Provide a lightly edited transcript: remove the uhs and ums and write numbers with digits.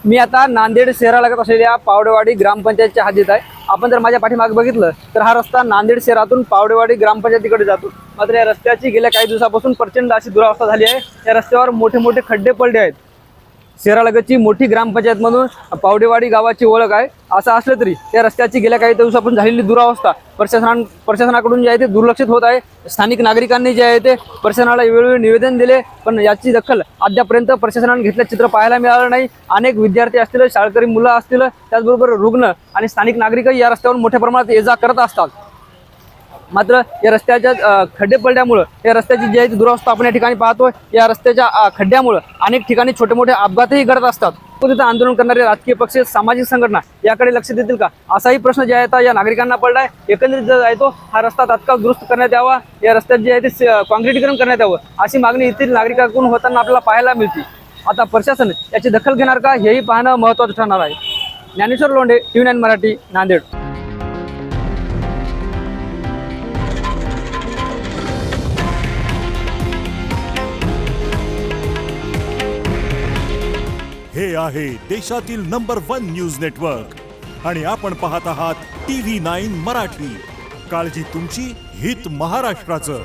मी आता नांदेड शहरालगत असलेल्या पावडेवाडी ग्रामपंचायतच्या हद्दीत आहे. आपण जर माझ्या पाठीमागे बघितलं तर हा रस्ता नांदेड शहरातून पावडेवाडी ग्रामपंचायतीकडे जातो. मात्र या रस्त्याची गेल्या काही दिवसापासून प्रचंड अशी दुरावस्था झाली आहे. या रस्त्यावर मोठे मोठे खड्डे पडले आहेत. शहरालगतची मोठी ग्रामपंचायत म्हणून पावडेवाडी गावाची ओळख आहे. असं असलं तरी या रस्त्याची गेल्या काही दिवसापासून झालेली दुरावस्था प्रशासनाकडून जे आहे ते दुर्लक्षित होत आहे. स्थानिक नागरिकांनी जे आहे ते प्रशासनाला वेळोवेळी निवेदन दिले, पण याची दखल अद्यापर्यंत प्रशासनाने घेतल्याचं चित्र पाहायला मिळालं नाही. अनेक विद्यार्थी असतील, शाळकरी मुलं असतील, त्याचबरोबर रुग्ण आणि स्थानिक नागरिकही या रस्त्यावर मोठ्या प्रमाणात ये जा करत असतात. मात्र या रस्त्याच्या खड्डे पडल्यामुळं या रस्त्याची जी आहे ती दुरावस्था आपण या ठिकाणी पाहतोय. या रस्त्याच्या खड्ड्यामुळं अनेक ठिकाणी छोटे मोठे अपघातही घडत असतात. तिथं आंदोलन करणारे राजकीय पक्ष, सामाजिक संघटना याकडे लक्ष देतील का, असाही प्रश्न जे आहे या नागरिकांना पडलाय. एकंदरीत जो आहे तो हा रस्ता तात्काळ दुरुस्त करण्यात यावा, या रस्त्यात जे आहे ते काँक्रिटीकरण करण्यात यावं, अशी मागणी येथील नागरिकांकडून होताना आपल्याला पाहायला मिळते. आता प्रशासन याची दखल घेणार का, हेही पाहणं महत्त्वाचं ठरणार आहे. ज्ञानेश्वर लोंढे, TV9 मराठी, नांदेड. हे आहे देशातील नंबर 1 न्यूज नेटवर्क आणि आपण पाहत आहात TV9 मराठी. काळजी तुमची, हित महाराष्ट्राचं.